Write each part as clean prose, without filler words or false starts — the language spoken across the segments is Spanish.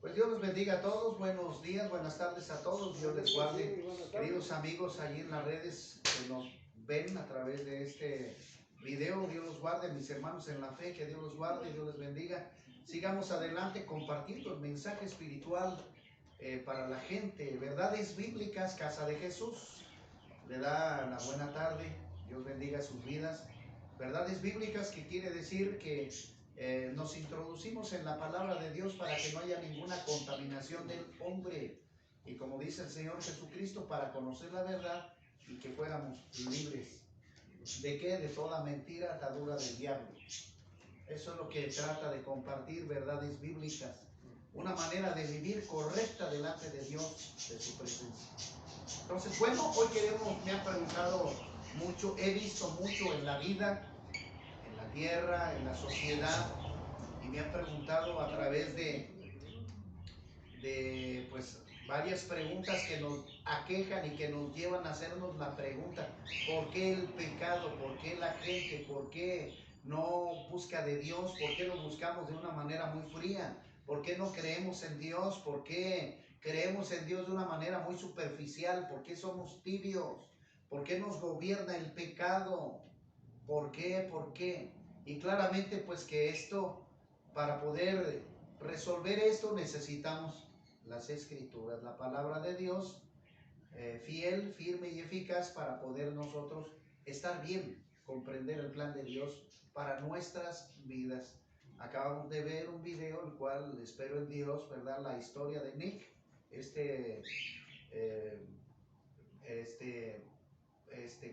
Pues Dios los bendiga a todos, buenos días, buenas tardes a todos, Dios les guarde. Queridos amigos allí en las redes que nos ven a través de este video, Dios los guarde, mis hermanos en la fe, que Dios los guarde, Dios les bendiga. Sigamos adelante compartiendo el mensaje espiritual para la gente, verdades bíblicas, Casa de Jesús. Le da la buena tarde, Dios bendiga sus vidas. Verdades bíblicas, que quiere decir que nos introducimos en la palabra de Dios para que no haya ninguna contaminación del hombre. Y como dice el Señor Jesucristo, para conocer la verdad y que fuéramos libres. ¿De qué? De toda mentira, atadura del diablo. Eso es lo que trata de compartir, verdades bíblicas. Una manera de vivir correcta delante de Dios, de su presencia. Entonces, bueno, hoy me han preguntado mucho, he visto mucho en la vida, en la tierra, en la sociedad, y me han preguntado a través de pues varias preguntas que nos aquejan y que nos llevan a hacernos la pregunta: ¿por qué el pecado? ¿Por qué la gente? ¿Por qué no busca de Dios? ¿Por qué lo buscamos de una manera muy fría? ¿Por qué no creemos en Dios? ¿Por qué creemos en Dios de una manera muy superficial? ¿Por qué somos tibios? ¿Por qué nos gobierna el pecado? ¿Por qué? ¿Por qué? Y claramente pues que esto, para poder resolver esto, necesitamos las Escrituras, la palabra de Dios, fiel, firme y eficaz para poder nosotros estar bien, comprender el plan de Dios para nuestras vidas. Acabamos de ver un video, el cual espero en Dios, ¿verdad? La historia de Nick,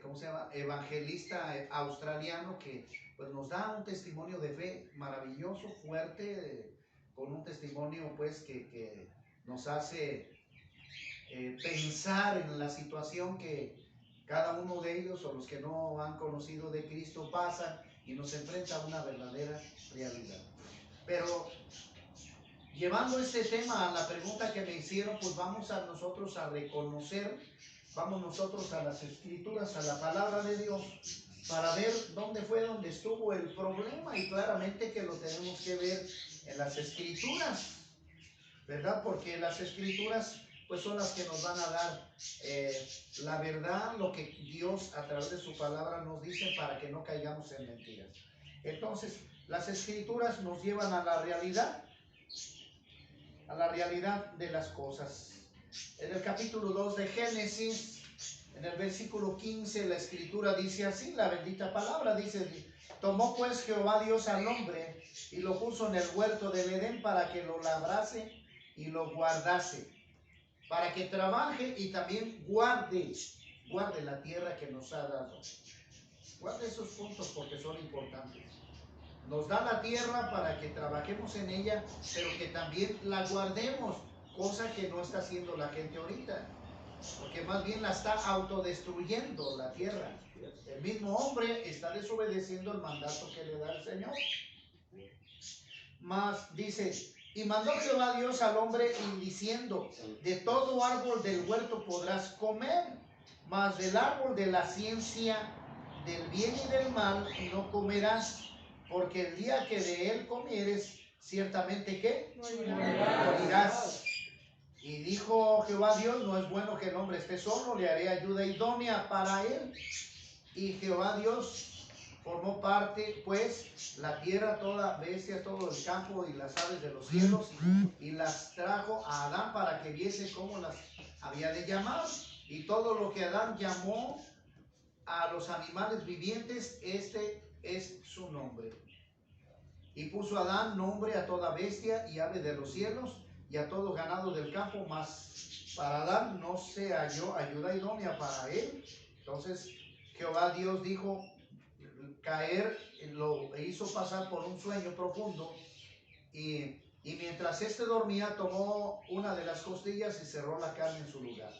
¿cómo se llama? Evangelista australiano, que pues nos da un testimonio de fe maravilloso, fuerte, con un testimonio pues que nos hace pensar en la situación que cada uno de ellos o los que no han conocido de Cristo pasan, y nos enfrenta a una verdadera realidad. Pero llevando este tema a la pregunta que me hicieron, pues vamos a nosotros a reconocer, vamos nosotros a las Escrituras, a la palabra de Dios, para ver dónde estuvo el problema, y claramente que lo tenemos que ver en las Escrituras, ¿verdad? Porque las Escrituras pues son las que nos van a dar la verdad, lo que Dios a través de su palabra nos dice, para que no caigamos en mentiras. Entonces, las Escrituras nos llevan a la realidad de las cosas. En el capítulo 2 de Génesis, en el versículo 15, la Escritura dice así, la bendita palabra dice: tomó pues Jehová Dios al hombre y lo puso en el huerto del Edén para que lo labrase y lo guardase, para que trabaje y también guarde la tierra que nos ha dado. Guarde esos puntos porque son importantes. Nos da la tierra para que trabajemos en ella, pero que también la guardemos, cosa que no está haciendo la gente ahorita, porque más bien la está autodestruyendo la tierra. El mismo hombre está desobedeciendo el mandato que le da el Señor. Más dice: y mandó Jehová Dios al hombre y diciendo: de todo árbol del huerto podrás comer, mas del árbol de la ciencia del bien y del mal no comerás, porque el día que de él comieres, ciertamente ¿qué? Morirás. Y dijo Jehová Dios: no es bueno que el hombre esté solo, le haré ayuda idónea para él. Y Jehová Dios formó parte pues la tierra, toda bestia, todo el campo y las aves de los cielos, y las trajo a Adán para que viese cómo las había de llamar. Y todo lo que Adán llamó a los animales vivientes, este es su nombre. Y puso Adán nombre a toda bestia y ave de los cielos y a todo ganado del campo, mas para Adán no se halló ayuda idónea para él. Entonces Jehová Dios dijo caer, lo hizo pasar por un sueño profundo, y mientras éste dormía, tomó una de las costillas y cerró la carne en su lugar.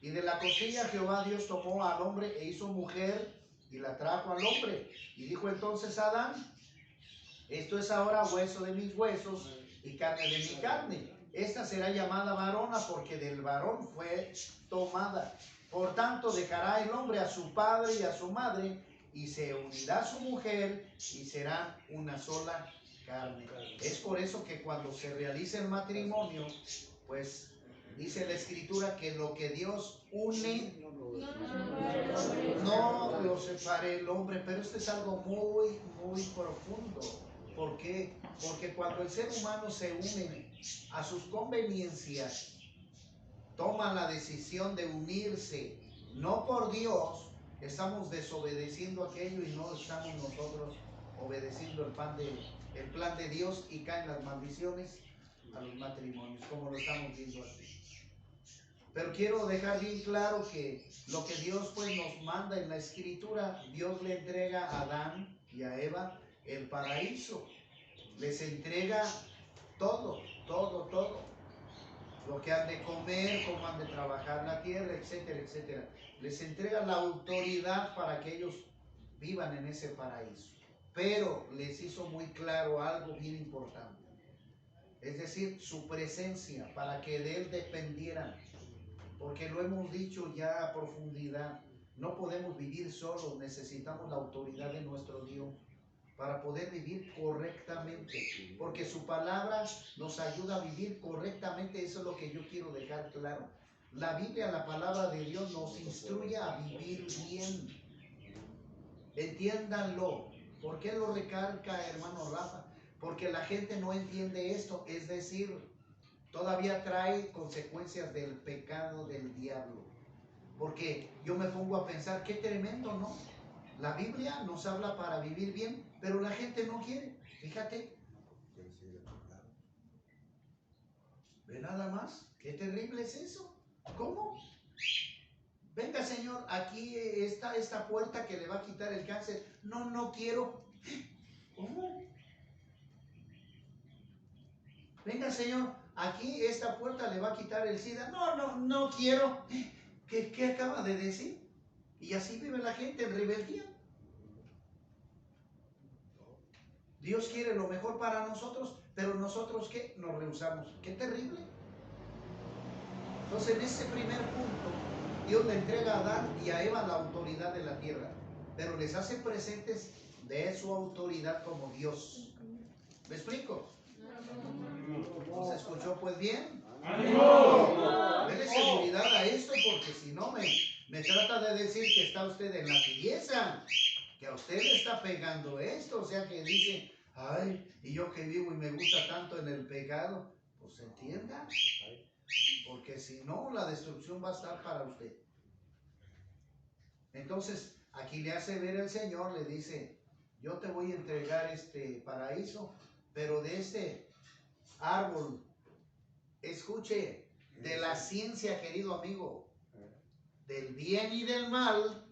Y de la costilla Jehová Dios tomó al hombre e hizo mujer y la trajo al hombre. Y dijo entonces a Adán: esto es ahora hueso de mis huesos y carne de mi carne. Esta será llamada varona, porque del varón fue tomada. Por tanto dejará el hombre a su padre y a su madre, y se unirá a su mujer, y serán una sola carne. Es por eso que cuando se realiza el matrimonio, pues dice la Escritura que lo que Dios une, no lo separe el hombre. Pero esto es algo muy, muy profundo. ¿Por qué? Porque cuando el ser humano se une a sus conveniencias, toma la decisión de unirse, no por Dios, estamos desobedeciendo aquello y no estamos nosotros obedeciendo el plan de Dios, y caen las maldiciones a los matrimonios, como lo estamos viendo aquí. Pero quiero dejar bien claro que lo que Dios pues nos manda en la Escritura, Dios le entrega a Adán y a Eva el paraíso, les entrega todo, todo, todo. Lo que han de comer, cómo han de trabajar la tierra, etcétera, etcétera. Les entrega la autoridad para que ellos vivan en ese paraíso. Pero les hizo muy claro algo bien importante. Es decir, su presencia, para que de Él dependieran. Porque lo hemos dicho ya a profundidad. No podemos vivir solos, necesitamos la autoridad de nuestro Dios para poder vivir correctamente, porque su palabra nos ayuda a vivir correctamente. Eso es lo que yo quiero dejar claro. La Biblia, la palabra de Dios, nos instruye a vivir bien. Entiéndanlo. ¿Por qué lo recalca, hermano Rafa? Porque la gente no entiende esto, es decir, todavía trae consecuencias del pecado del diablo. Porque yo me pongo a pensar, qué tremendo, ¿no? La Biblia nos habla para vivir bien, pero la gente no quiere. Fíjate. ¿Ve nada más? Qué terrible es eso. ¿Cómo? Venga, Señor, aquí está esta puerta que le va a quitar el cáncer. No, no quiero. ¿Cómo? Venga, Señor, aquí esta puerta le va a quitar el SIDA. No, no, no quiero. ¿Qué acaba de decir? Y así vive la gente en rebeldía. Dios quiere lo mejor para nosotros, pero nosotros ¿qué? Nos rehusamos. ¡Qué terrible! Entonces, en ese primer punto, Dios le entrega a Adán y a Eva la autoridad de la tierra, pero les hace presentes de su autoridad como Dios. ¿Me explico? ¿No se escuchó pues bien? Dele seguridad a esto, porque si no me trata de decir que está usted en la tibieza, que a usted le está pegando esto, o sea que dice, ay, y yo que vivo y me gusta tanto en el pecado, pues entienda, porque si no, la destrucción va a estar para usted. Entonces, aquí le hace ver el Señor, le dice, yo te voy a entregar este paraíso, pero de este árbol, escuche, de la ciencia, querido amigo, del bien y del mal,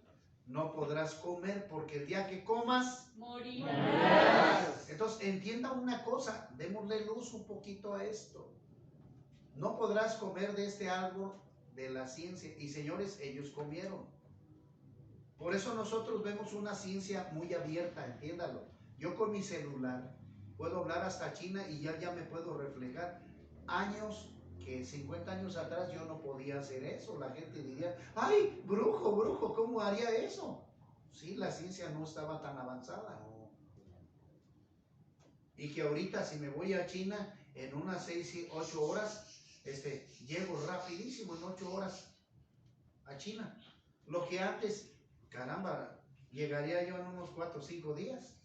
no podrás comer, porque el día que comas, morirás. Entonces, entienda una cosa, démosle luz un poquito a esto. No podrás comer de este árbol de la ciencia. Y señores, ellos comieron. Por eso nosotros vemos una ciencia muy abierta, entiéndalo. Yo con mi celular puedo hablar hasta China y ya me puedo reflejar. Años que 50 años atrás yo no podía hacer eso. La gente diría, ay, brujo, brujo, ¿cómo haría eso? Sí, la ciencia no estaba tan avanzada. Y que ahorita si me voy a China en unas 6, 8 horas, llego rapidísimo en 8 horas a China. Lo que antes, caramba, llegaría yo en unos 4 o 5 días.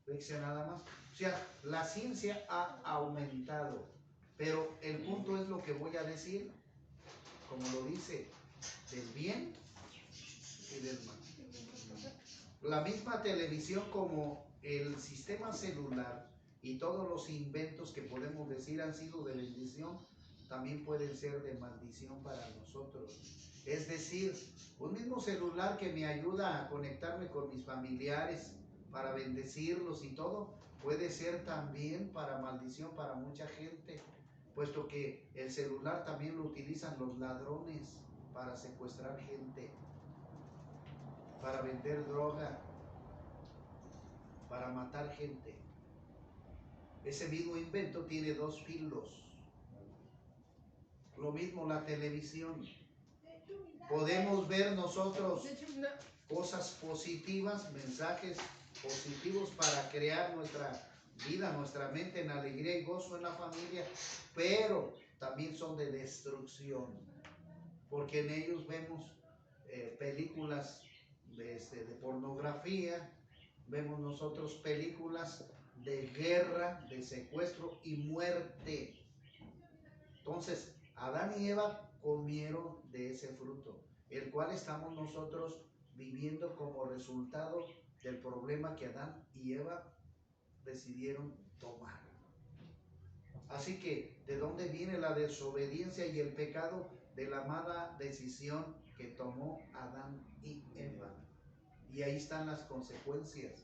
Fíjense nada más. O sea, la ciencia ha aumentado. Pero el punto es lo que voy a decir, como lo dice, del bien y del mal. La misma televisión como el sistema celular y todos los inventos que podemos decir han sido de bendición, también pueden ser de maldición para nosotros. Es decir, un mismo celular que me ayuda a conectarme con mis familiares para bendecirlos y todo, puede ser también para maldición para mucha gente, puesto que el celular también lo utilizan los ladrones para secuestrar gente, para vender droga, para matar gente. Ese mismo invento tiene 2 filos. Lo mismo la televisión. Podemos ver nosotros cosas positivas, mensajes positivos para crear nuestra vida, nuestra mente en alegría y gozo en la familia, pero también son de destrucción, porque en ellos vemos películas de pornografía, vemos nosotros películas de guerra, de secuestro y muerte. Entonces, Adán y Eva comieron de ese fruto, el cual estamos nosotros viviendo como resultado del problema que Adán y Eva decidieron tomar. Así que, ¿de dónde viene la desobediencia y el pecado? De la mala decisión que tomó Adán y Eva. Y ahí están las consecuencias.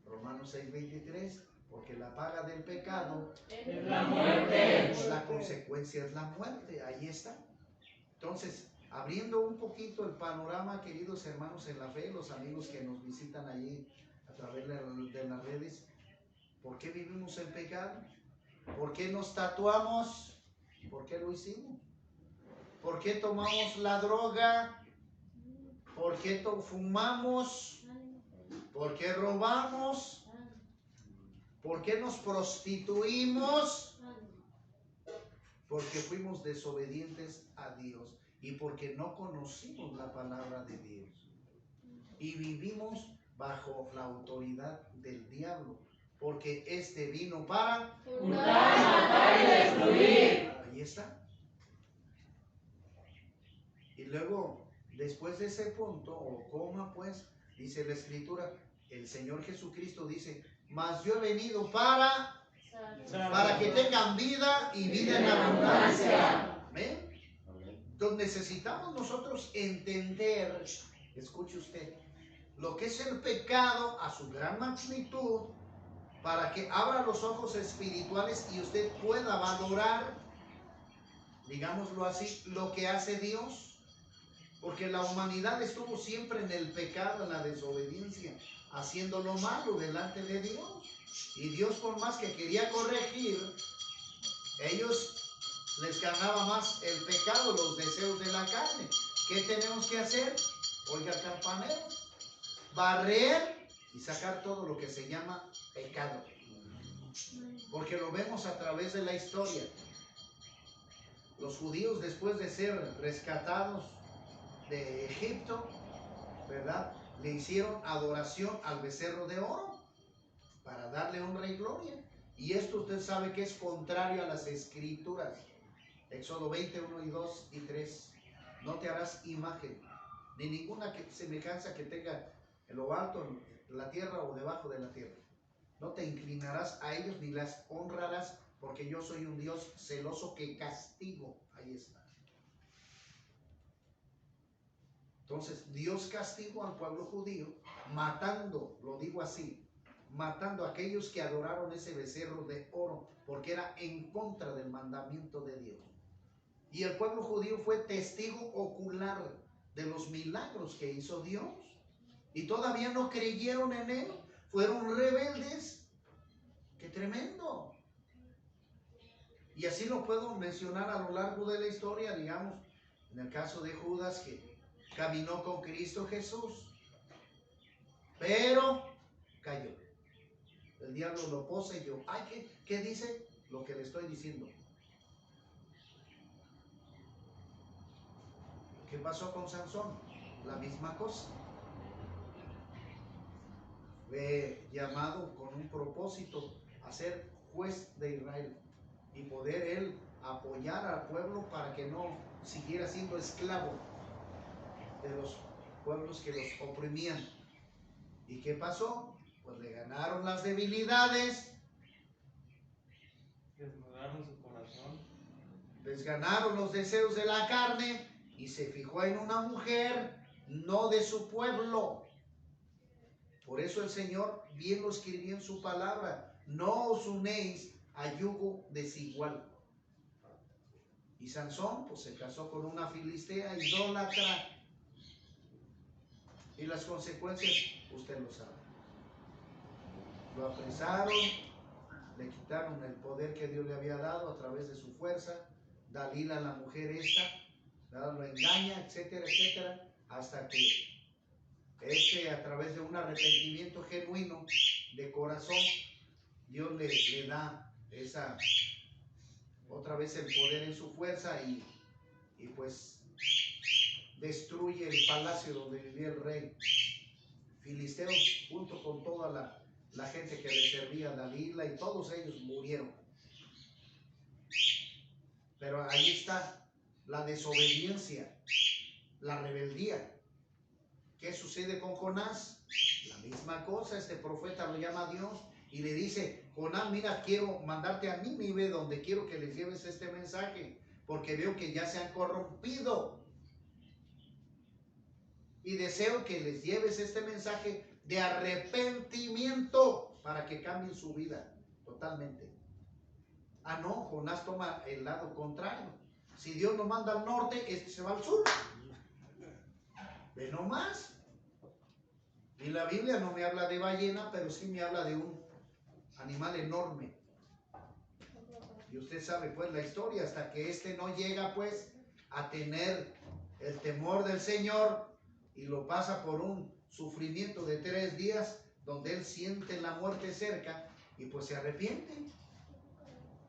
Romanos 6:23, porque la paga del pecado es la muerte. La consecuencia es la muerte. Ahí está. Entonces, abriendo un poquito el panorama, queridos hermanos en la fe, los amigos que nos visitan allí a través de las redes, ¿por qué vivimos en pecado? ¿Por qué nos tatuamos? ¿Por qué lo hicimos? ¿Por qué tomamos la droga? ¿Por qué fumamos? ¿Por qué robamos? ¿Por qué nos prostituimos? Porque fuimos desobedientes a Dios y porque no conocimos la palabra de Dios. Y vivimos bajo la autoridad del diablo, porque este vino para hurtar, matar y destruir. Ahí está. Y luego, después de ese punto, o coma, pues, dice la Escritura, el Señor Jesucristo dice, mas yo he venido para que tengan vida y vida en abundancia. ¿Ven? Entonces necesitamos nosotros entender, escuche usted, lo que es el pecado a su gran magnitud, para que abra los ojos espirituales y usted pueda valorar, digámoslo así, lo que hace Dios. Porque la humanidad estuvo siempre en el pecado, en la desobediencia, haciendo lo malo delante de Dios. Y Dios, por más que quería corregir, ellos les ganaba más el pecado, los deseos de la carne. ¿Qué tenemos que hacer? Oiga, campaneros, barrer y sacar todo lo que se llama pecado. Porque lo vemos a través de la historia. Los judíos, después de ser rescatados de Egipto, ¿verdad?, le hicieron adoración al becerro de oro para darle honra y gloria. Y esto usted sabe que es contrario a las escrituras. Éxodo 21 y 2 y 3. No te harás imagen, ni ninguna semejanza que tenga en lo alto, en la tierra o debajo de la tierra. No te inclinarás a ellos ni las honrarás, porque yo soy un Dios celoso que castigo. Ahí está. Entonces, Dios castigó al pueblo judío, matando, lo digo así, matando a aquellos que adoraron ese becerro de oro, porque era en contra del mandamiento de Dios. Y el pueblo judío fue testigo ocular de los milagros que hizo Dios. Y todavía no creyeron en él, fueron rebeldes. ¡Qué tremendo! Y así lo puedo mencionar a lo largo de la historia, digamos, en el caso de Judas, que caminó con Cristo Jesús, pero cayó. El diablo lo poseyó. Ay, ¿qué dice? Lo que le estoy diciendo. ¿Qué pasó con Sansón? La misma cosa. Fue llamado con un propósito a ser juez de Israel y poder él apoyar al pueblo para que no siguiera siendo esclavo de los pueblos que los oprimían. ¿Y qué pasó? Pues le ganaron las debilidades, desnudaron su corazón, les ganaron los deseos de la carne y se fijó en una mujer no de su pueblo. Por eso el Señor bien lo escribió en su palabra: no os unéis a yugo desigual. Y Sansón pues se casó con una filistea idólatra, y las consecuencias usted lo sabe. Lo apresaron, le quitaron el poder que Dios le había dado a través de su fuerza. Dalila, la mujer esta, lo engaña, etcétera, etcétera, hasta que a través de un arrepentimiento genuino de corazón, Dios le da esa, otra vez el poder en su fuerza y pues destruye el palacio donde vivía el rey filisteo junto con toda la gente que le servía, Dalila, y todos ellos murieron. Pero ahí está la desobediencia, la rebeldía. ¿Qué sucede con Jonás? La misma cosa, este profeta lo llama a Dios y le dice: Jonás, mira, quiero mandarte a Nínive, donde quiero que les lleves este mensaje, porque veo que ya se han corrompido. Y deseo que les lleves este mensaje de arrepentimiento para que cambien su vida totalmente. Ah, no, Jonás toma el lado contrario. Si Dios nos manda al norte, este se va al sur. Ve nomás. Y la Biblia no me habla de ballena, pero sí me habla de un animal enorme. Y usted sabe pues la historia, hasta que este no llega pues a tener el temor del Señor y lo pasa por un sufrimiento de 3 días donde él siente la muerte cerca y pues se arrepiente.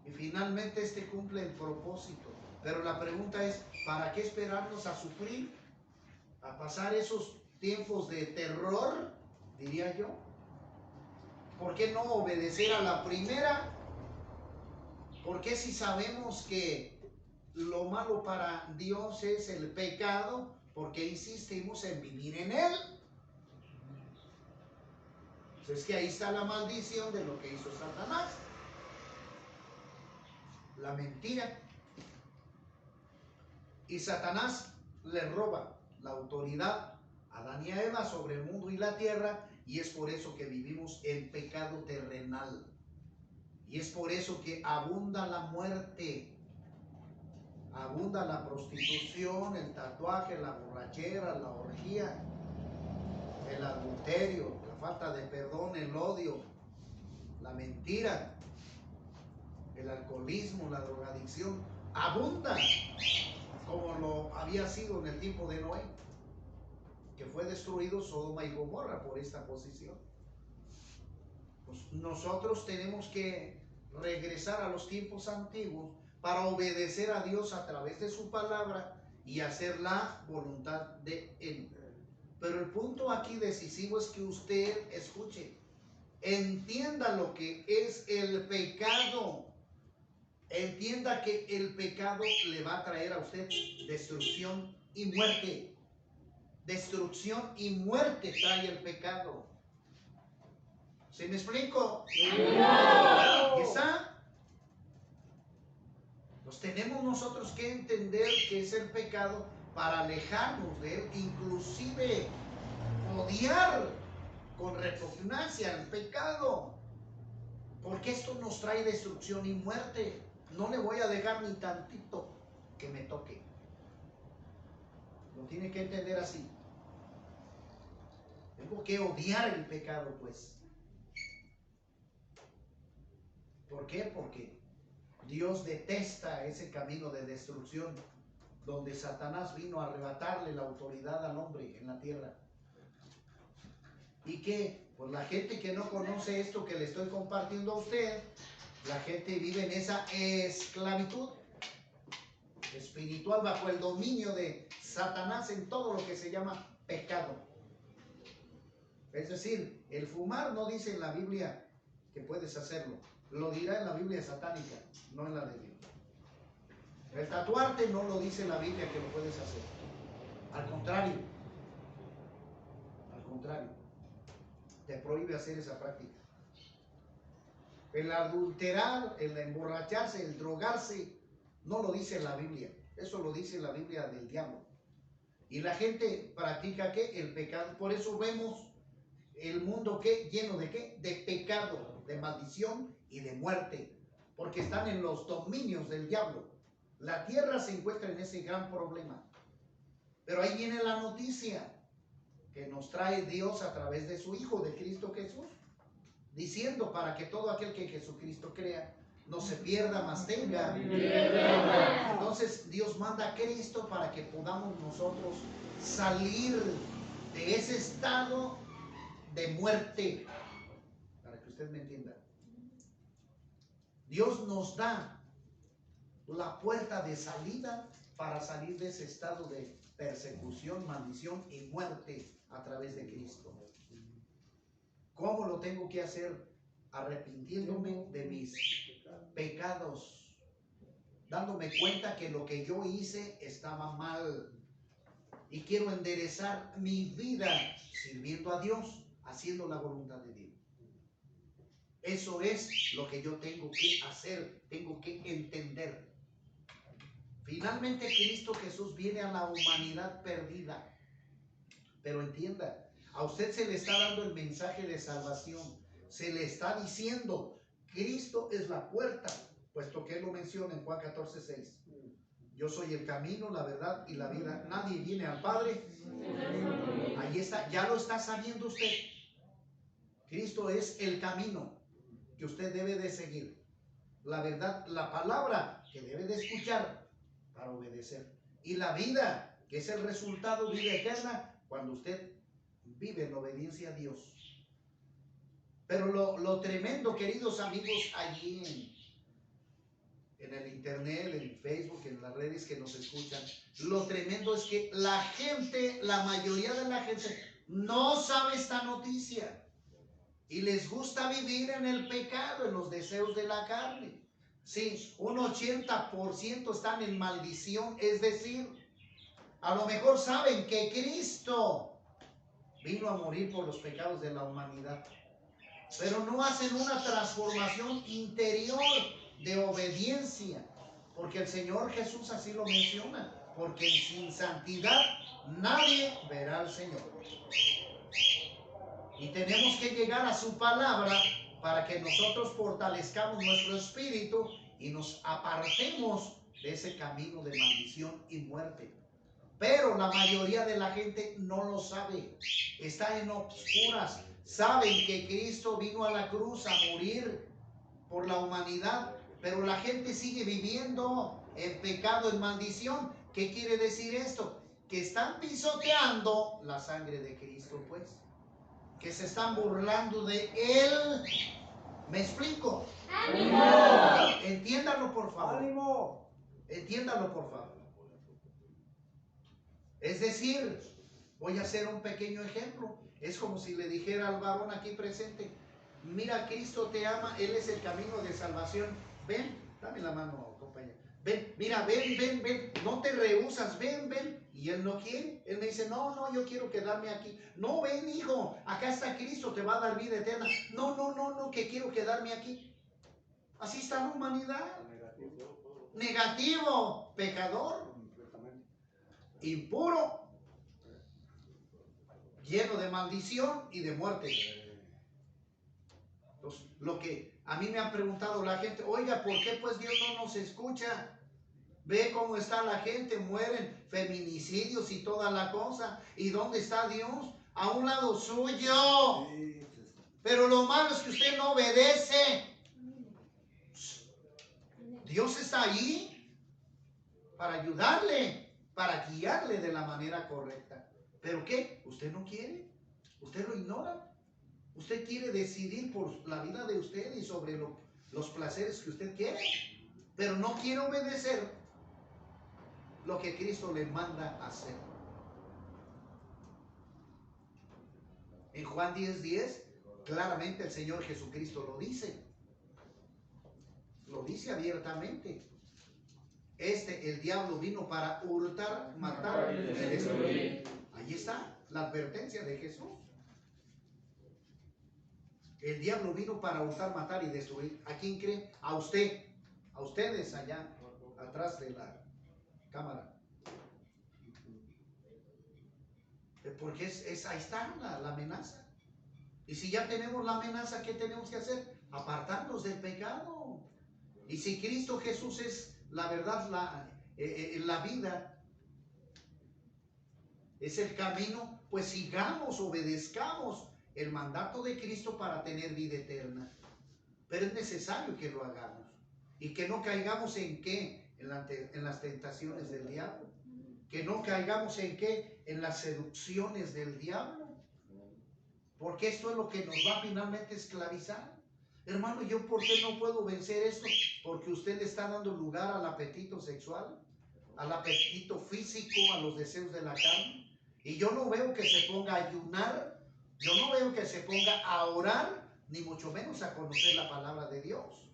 Y finalmente este cumple el propósito. Pero la pregunta es, ¿para qué esperarnos a sufrir? ¿A pasar esos tiempos de terror? Diría yo. ¿Por qué no obedecer a la primera? ¿Por qué si sabemos que lo malo para Dios es el pecado, por qué insistimos en vivir en él? Pues es que ahí está la maldición de lo que hizo Satanás. La mentira. Y Satanás le roba la autoridad a Adán y a Eva sobre el mundo y la tierra, y es por eso que vivimos en pecado terrenal. Y es por eso que abunda la muerte, abunda la prostitución, el tatuaje, la borrachera, la orgía, el adulterio, la falta de perdón, el odio, la mentira, el alcoholismo, la drogadicción, abunda como lo había sido en el tiempo de Noé, que fue destruido Sodoma y Gomorra por esta posición. Pues nosotros tenemos que regresar a los tiempos antiguos para obedecer a Dios a través de su palabra y hacer la voluntad de Él. Pero el punto aquí decisivo es que usted escuche, entienda lo que es el pecado. Entienda que el pecado le va a traer a usted destrucción y muerte. Destrucción y muerte trae el pecado. ¿Sí me explico? Quizá pues tenemos nosotros que entender qué es el pecado para alejarnos de él, inclusive odiar con repugnancia el pecado, porque esto nos trae destrucción y muerte. No le voy a dejar ni tantito que me toque. Lo tiene que entender así. Tengo que odiar el pecado, pues. ¿Por qué? Porque Dios detesta ese camino de destrucción donde Satanás vino a arrebatarle la autoridad al hombre en la tierra. ¿Y qué? Pues la gente que no conoce esto que le estoy compartiendo a usted, la gente vive en esa esclavitud espiritual bajo el dominio de Satanás en todo lo que se llama pecado. Es decir, el fumar no dice en la Biblia que puedes hacerlo. Lo dirá en la Biblia satánica, no en la de Dios. El tatuarte no lo dice la Biblia que lo puedes hacer. Al contrario, te prohíbe hacer esa práctica. El adulterar, el emborracharse, el drogarse, no lo dice la Biblia. Eso lo dice la Biblia del diablo. Y la gente practica ¿qué? El pecado. Por eso vemos el mundo ¿qué? Lleno de ¿qué? De pecado, de maldición y de muerte. Porque están en los dominios del diablo. La tierra se encuentra en ese gran problema. Pero ahí viene la noticia que nos trae Dios a través de su Hijo, de Cristo Jesús, diciendo para que todo aquel que en Jesucristo crea no se pierda, mas tenga. Entonces Dios manda a Cristo para que podamos nosotros salir de ese estado de muerte, para que usted me entienda. Dios nos da la puerta de salida para salir de ese estado de persecución, maldición y muerte a través de Cristo. ¿Cómo lo tengo que hacer? Arrepintiéndome de mis pecados, dándome cuenta que lo que yo hice estaba mal y quiero enderezar mi vida sirviendo a Dios, haciendo la voluntad de Dios. Eso es lo que yo tengo que hacer, tengo que entender. Finalmente Cristo Jesús viene a la humanidad perdida. Pero entienda, a usted se le está dando el mensaje de salvación. Se le está diciendo, Cristo es la puerta, puesto que Él lo menciona en Juan 14:6. Yo soy el camino, la verdad y la vida. Nadie viene al Padre. Ahí está, ya lo está sabiendo usted. Cristo es el camino que usted debe de seguir. La verdad, la palabra que debe de escuchar para obedecer. Y la vida, que es el resultado, vida eterna, cuando usted vive en obediencia a Dios. Pero lo tremendo, queridos amigos, allí en el internet, en Facebook, en las redes que nos escuchan, lo tremendo es que la gente, la mayoría de la gente, no sabe esta noticia. Y les gusta vivir en el pecado, en los deseos de la carne. Sí, un 80% están en maldición, es decir, a lo mejor saben que Cristo vino a morir por los pecados de la humanidad, pero no hacen una transformación interior de obediencia, porque el Señor Jesús así lo menciona, porque sin santidad nadie verá al Señor. Y tenemos que llegar a su palabra para que nosotros fortalezcamos nuestro espíritu y nos apartemos de ese camino de maldición y muerte. Pero la mayoría de la gente no lo sabe, está en obscuras. Saben que Cristo vino a la cruz a morir por la humanidad, pero la gente sigue viviendo en pecado, en maldición. ¿Qué quiere decir esto? Que están pisoteando la sangre de Cristo, pues. Que se están burlando de Él. ¿Me explico? ¡Ánimo! Entiéndalo, por favor. ¡Ánimo! Entiéndalo, por favor. Es decir, voy a hacer un pequeño ejemplo. Es como si le dijera al varón aquí presente, mira, Cristo te ama, Él es el camino de salvación. Ven, dame la mano, compañero. Ven, mira, ven, no te rehusas, ven. Y él no quiere. Él me dice, no, yo quiero quedarme aquí. No, ven, hijo, acá está Cristo, te va a dar vida eterna. No, que quiero quedarme aquí. Así está la humanidad. Negativo, pecador, impuro, lleno de maldición y de muerte. Entonces, lo que a mí me han preguntado la gente, oiga, ¿por qué pues Dios no nos escucha? Ve cómo está la gente, mueren, feminicidios y toda la cosa. ¿Y dónde está Dios? A un lado suyo. Pero lo malo es que usted no obedece. Dios está ahí para ayudarle, para guiarle de la manera correcta. ¿Pero qué? Usted no quiere, usted lo ignora. Usted quiere decidir por la vida de usted y sobre los placeres que usted quiere, pero no quiere obedecer lo que Cristo le manda hacer. En Juan 10:10, claramente el Señor Jesucristo lo dice. Lo dice abiertamente. El diablo vino para hurtar, matar y destruir. Ahí está la advertencia de Jesús. El diablo vino para hurtar, matar y destruir. ¿A quién cree? A usted. A ustedes allá, atrás de la cámara. Porque ahí está la amenaza. Y si ya tenemos la amenaza, ¿qué tenemos que hacer? Apartarnos del pecado. Y si Cristo Jesús es la verdad, la vida, es el camino, pues sigamos, obedezcamos el mandato de Cristo para tener vida eterna. Pero es necesario que lo hagamos y que no caigamos en qué, en las tentaciones del diablo, que no caigamos en qué, en las seducciones del diablo, porque esto es lo que nos va finalmente a esclavizar. Hermano, ¿yo por qué no puedo vencer esto? Porque usted le está dando lugar al apetito sexual, al apetito físico, a los deseos de la carne. Y yo no veo que se ponga a ayunar, yo no veo que se ponga a orar, ni mucho menos a conocer la palabra de Dios.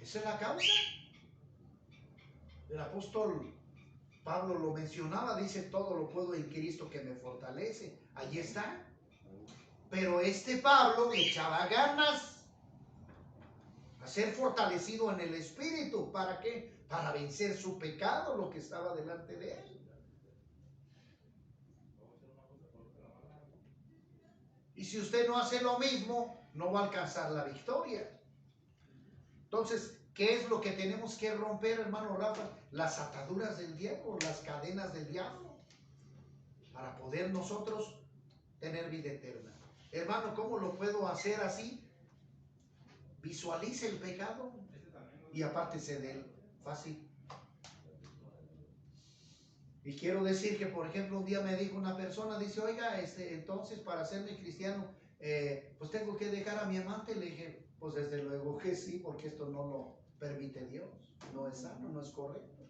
Esa es la causa. El apóstol Pablo lo mencionaba, dice, todo lo puedo en Cristo que me fortalece. Allí está. Pero este Pablo le echaba ganas a ser fortalecido en el espíritu. ¿Para qué? Para vencer su pecado, lo que estaba delante de él. Y si usted no hace lo mismo, no va a alcanzar la victoria. Entonces, ¿qué es lo que tenemos que romper, hermano Rafa? Las ataduras del diablo, las cadenas del diablo, para poder nosotros tener vida eterna. Hermano, ¿cómo lo puedo hacer así? Visualice el pecado y apártese de él. Fácil. Y quiero decir que, por ejemplo, un día me dijo una persona, dice, oiga, entonces para hacerme cristiano, pues tengo que dejar a mi amante. Le dije, pues desde luego que sí, porque esto no lo permite Dios. No es sano, no es correcto.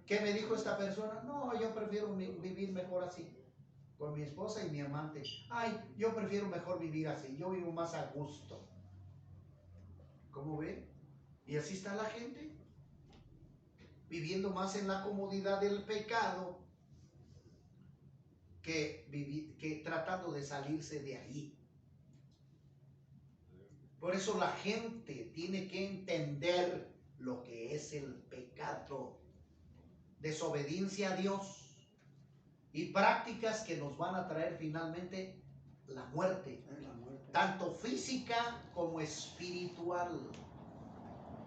¿Qué me dijo esta persona? No, yo prefiero vivir mejor así, con mi esposa y mi amante. Ay, yo prefiero mejor vivir así, yo vivo más a gusto. ¿Cómo ven? Y así está la gente, viviendo más en la comodidad del pecado que tratando de salirse de ahí. Por eso la gente tiene que entender lo que es el pecado, desobediencia a Dios y prácticas que nos van a traer finalmente la muerte, tanto física como espiritual.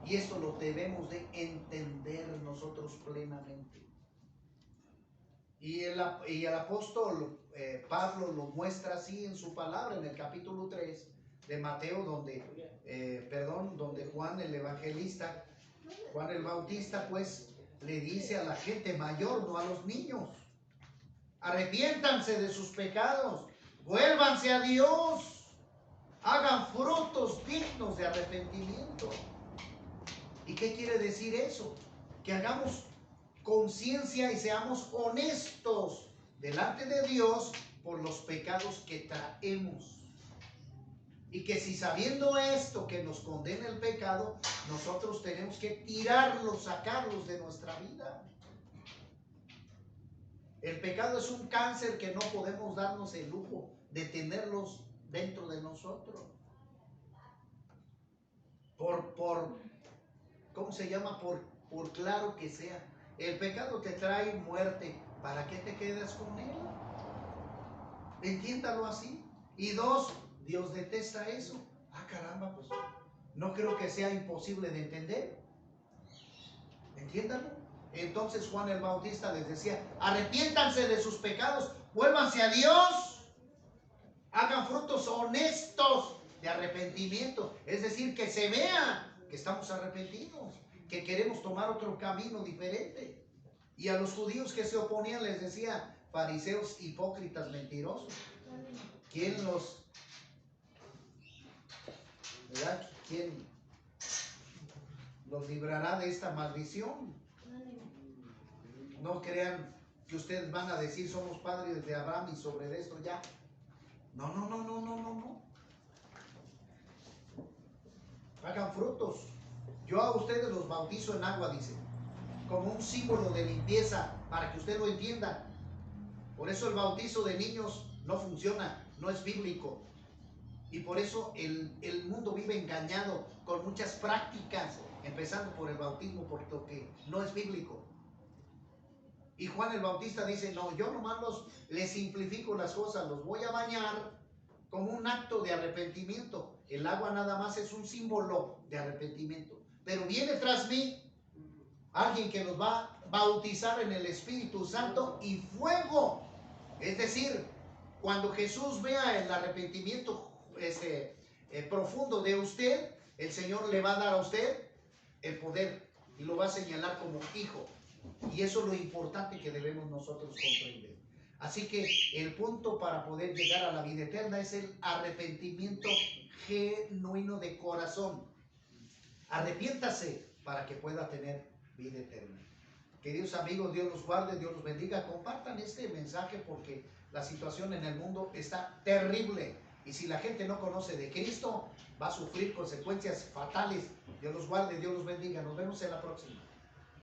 Y esto lo debemos de entender nosotros plenamente. Y el apóstol Pablo lo muestra así en su palabra, en el capítulo 3 de Mateo, donde Juan el evangelista, Juan el Bautista, pues le dice a la gente mayor, no a los niños: arrepiéntanse de sus pecados, vuélvanse a Dios, hagan frutos dignos de arrepentimiento. ¿Y qué quiere decir eso? Que hagamos conciencia y seamos honestos delante de Dios por los pecados que traemos. Y que si sabiendo esto que nos condena el pecado, nosotros tenemos que tirarlos, sacarlos de nuestra vida. El pecado es un cáncer que no podemos darnos el lujo de tenerlos dentro de nosotros. ¿Cómo se llama? Por claro que sea. El pecado te trae muerte. ¿Para qué te quedas con él? Entiéndalo así. Y dos, Dios detesta eso. Ah, caramba, pues no creo que sea imposible de entender. Entiéndalo. Entonces Juan el Bautista les decía: arrepiéntanse de sus pecados, vuélvanse a Dios, hagan frutos honestos de arrepentimiento. Es decir, que se vea que estamos arrepentidos, que queremos tomar otro camino diferente. Y a los judíos que se oponían les decía: fariseos, hipócritas, mentirosos. ¿Quién los librará de esta maldición? No crean que ustedes van a decir: somos padres de Abraham y sobre esto ya. No. Hagan frutos. Yo a ustedes los bautizo en agua, dice, como un símbolo de limpieza, para que usted lo entienda. Por eso el bautizo de niños no funciona, no es bíblico. Y por eso el mundo vive engañado con muchas prácticas, empezando por el bautismo, por lo que no es bíblico. Y Juan el Bautista dice: no, yo nomás les simplifico las cosas, los voy a bañar como un acto de arrepentimiento. El agua nada más es un símbolo de arrepentimiento. Pero viene tras mí alguien que nos va a bautizar en el Espíritu Santo y fuego. Es decir, cuando Jesús vea el arrepentimiento profundo de usted, el Señor le va a dar a usted el poder y lo va a señalar como hijo. Y eso es lo importante que debemos nosotros comprender. Así que el punto para poder llegar a la vida eterna es el arrepentimiento genuino de corazón. Arrepiéntase para que pueda tener vida eterna. Queridos amigos, Dios los guarde, Dios los bendiga. Compartan este mensaje porque la situación en el mundo está terrible. Y si la gente no conoce de Cristo, va a sufrir consecuencias fatales. Dios los guarde, Dios los bendiga. Nos vemos en la próxima.